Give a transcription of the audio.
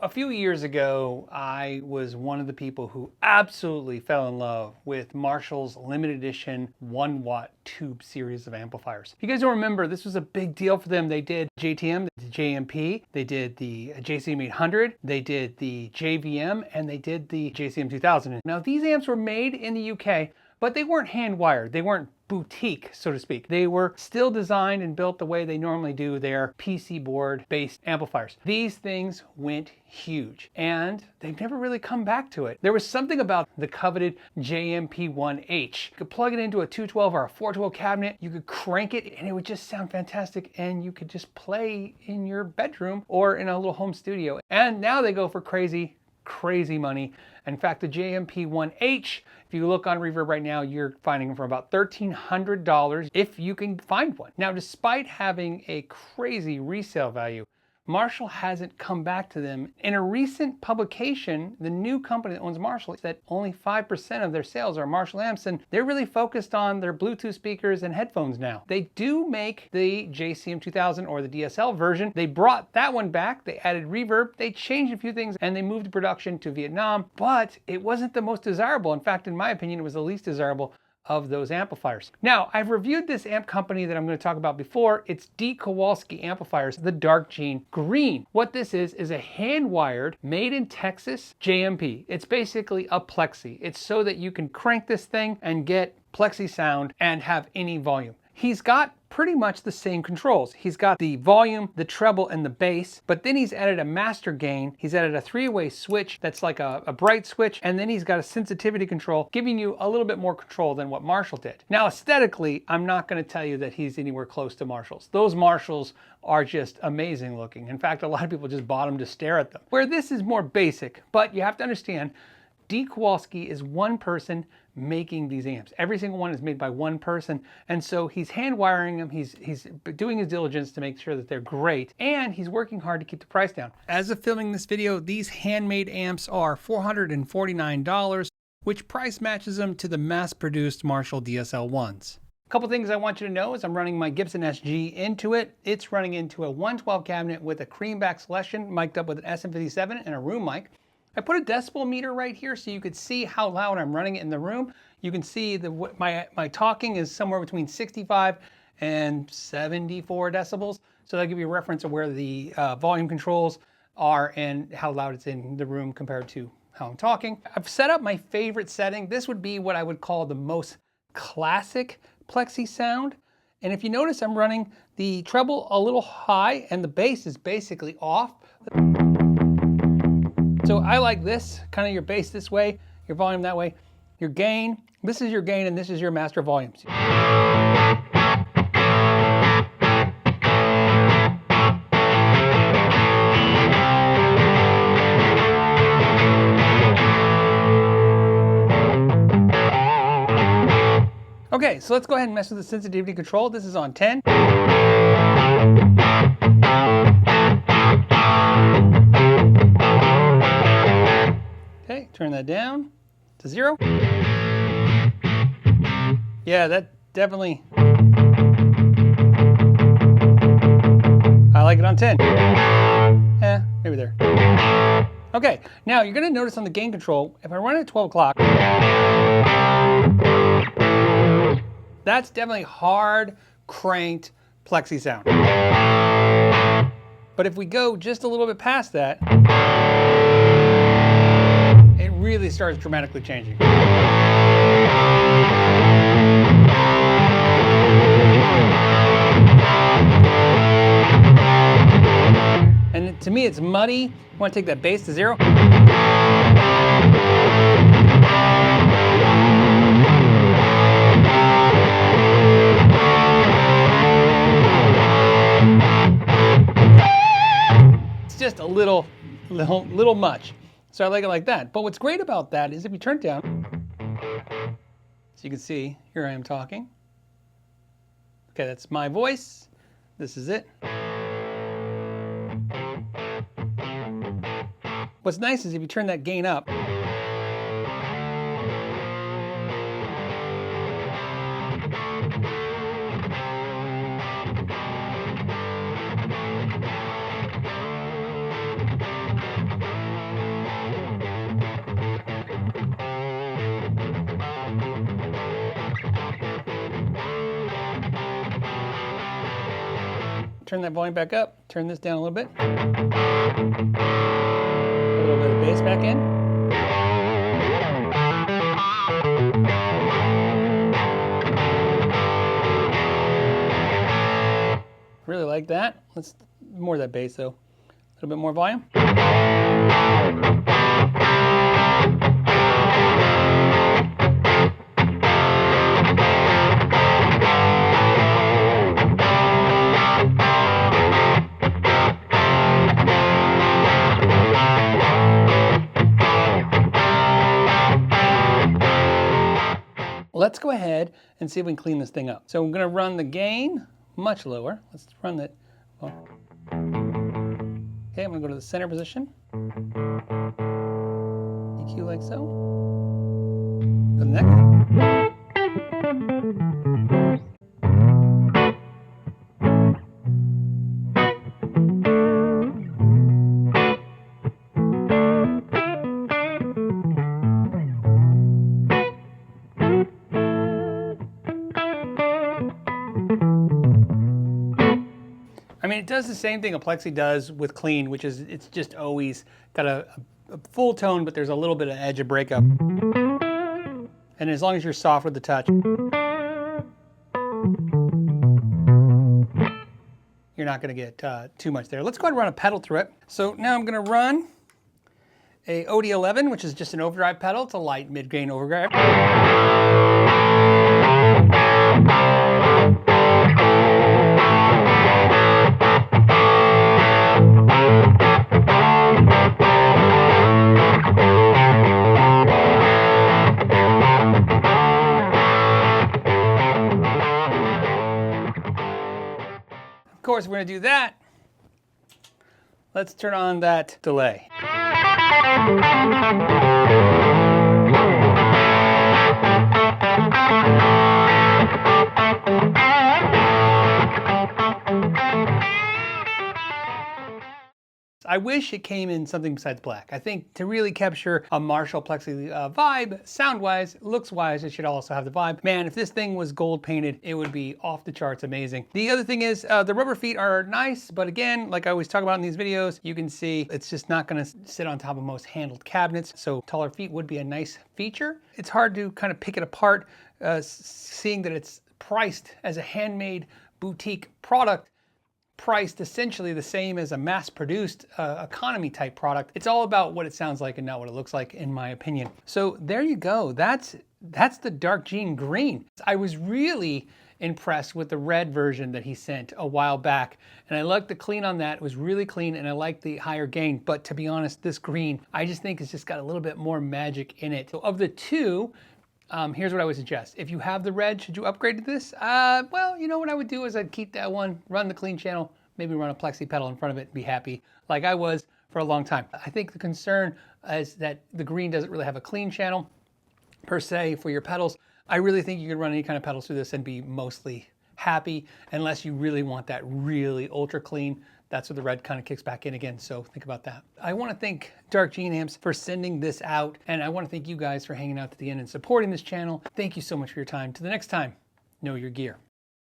A few years ago, I was one of the people who absolutely fell in love with Marshall's limited edition 1-watt tube series of amplifiers. If you guys don't remember, this was a big deal for them. They did JTM, the JMP, they did the JCM 800, they did the JVM, and they did the JCM 2000. Now, these amps were made in the UK, but they weren't hand-wired. They weren't boutique, so to speak. They were still designed and built the way they normally do their PC board-based amplifiers. These things went huge, and they've never really come back to it. There was something about the coveted JMP1H. You could plug it into a 212 or a 412 cabinet, you could crank it, and it would just sound fantastic, and you could just play in your bedroom or in a little home studio. And now they go for crazy money. In fact, the JMP1H, if you look on Reverb right now, you're finding them for about $1,300 if you can find one. Now, despite having a crazy resale value, Marshall hasn't come back to them. In a recent publication, the new company that owns Marshall said only 5% of their sales are Marshall amps, and they're really focused on their Bluetooth speakers and headphones now. They do make the JCM 2000 or the DSL version. They brought that one back, they added reverb, they changed a few things, and they moved production to Vietnam, but it wasn't the most desirable. In fact, in my opinion, it was the least desirable of those amplifiers. Now, I've reviewed this amp company that I'm going to talk about before. It's D Kowalski amplifiers, the Dark Gene Green. What this is a hand-wired, made in Texas JMP. It's basically a Plexi. It's so that you can crank this thing and get Plexi sound and have any volume. He's got pretty much the same controls. He's got the volume, the treble, and the bass, but then he's added a master gain. He's added a 3-way switch that's like a bright switch, and then he's got a sensitivity control, giving you a little bit more control than what Marshall did. Now, aesthetically, I'm not going to tell you that he's anywhere close to Marshall's. Those Marshalls are just amazing looking. In fact, a lot of people just bought them to stare at them. Where this is more basic, but you have to understand, D Kowalski is one person making these amps. Every single one is made by one person, and so he's hand wiring them, he's doing his diligence to make sure that they're great, and he's working hard to keep the price down. As of filming this video, these handmade amps are $449, which price matches them to the mass-produced Marshall DSL ones. A couple things I want you to know is I'm running my Gibson SG into it. It's running into a 112 cabinet with a creamback selection, mic'd up with an SM57 and a room mic. I put a decibel meter right here so you could see how loud I'm running it in the room. You can see my talking is somewhere between 65 and 74 decibels. So that'll give you a reference of where the volume controls are and how loud it's in the room compared to how I'm talking. I've set up my favorite setting. This would be what I would call the most classic Plexi sound. And if you notice, I'm running the treble a little high and the bass is basically off. So I like this, kind of your bass this way, your volume that way, your gain, this is your gain and this is your master volumes. Okay, so let's go ahead and mess with the sensitivity control. This is on 10. Okay, turn that down to 0. Yeah, that definitely, I like it on 10. Maybe there. Okay, now you're gonna notice on the gain control, if I run it at 12 o'clock, that's definitely hard cranked Plexi sound. But if we go just a little bit past that, it really starts dramatically changing. And to me, it's muddy. You want to take that bass to 0. It's just a little much. So I like it like that. But what's great about that is if you turn it down, so you can see, here I am talking. Okay, that's my voice. This is it. What's nice is if you turn that gain up, turn that volume back up, turn this down a little bit. A little bit of bass back in. Really like that. Let's more of that bass though. A little bit more volume. Let's go ahead and see if we can clean this thing up. So I'm going to run the gain much lower. Let's run that. Well, okay, I'm going to go to the center position. EQ like so. Go to the next. I mean, it does the same thing a Plexi does with clean, which is it's just always got a full tone, but there's a little bit of edge of breakup. And as long as you're soft with the touch, you're not going to get too much there. Let's go ahead and run a pedal through it. So now I'm going to run a OD11, which is just an overdrive pedal. It's a light mid-gain overdrive. Of course, we're going to do that. Let's turn on that delay. I wish it came in something besides black. I think to really capture a Marshall Plexi vibe, sound-wise, looks-wise, it should also have the vibe. Man, if this thing was gold painted, it would be off the charts amazing. The other thing is the rubber feet are nice, but again, like I always talk about in these videos, you can see it's just not gonna sit on top of most handled cabinets, so taller feet would be a nice feature. It's hard to kind of pick it apart, seeing that it's priced as a handmade boutique product, priced essentially the same as a mass-produced economy type product. It's all about what it sounds like and not what it looks like, in my opinion. So there you go. That's the Dark Jean Green. I was really impressed with the red version that he sent a while back, and I liked the clean on that. It was really clean, and I liked the higher gain. But to be honest, this green, I just think it's just got a little bit more magic in it. So of the two, here's what I would suggest. If you have the red, should you upgrade to this? Well, you know what I would do is I'd keep that one, run the clean channel, maybe run a Plexi pedal in front of it and be happy, like I was for a long time. I think the concern is that the green doesn't really have a clean channel per se for your pedals. I really think you can run any kind of pedals through this and be mostly happy, unless you really want that really ultra clean. That's where the red kind of kicks back in again, so think about that. I want to thank Dark Jean Amps for sending this out, and I want to thank you guys for hanging out to the end and supporting this channel. Thank you so much for your time. Till the next time, know your gear.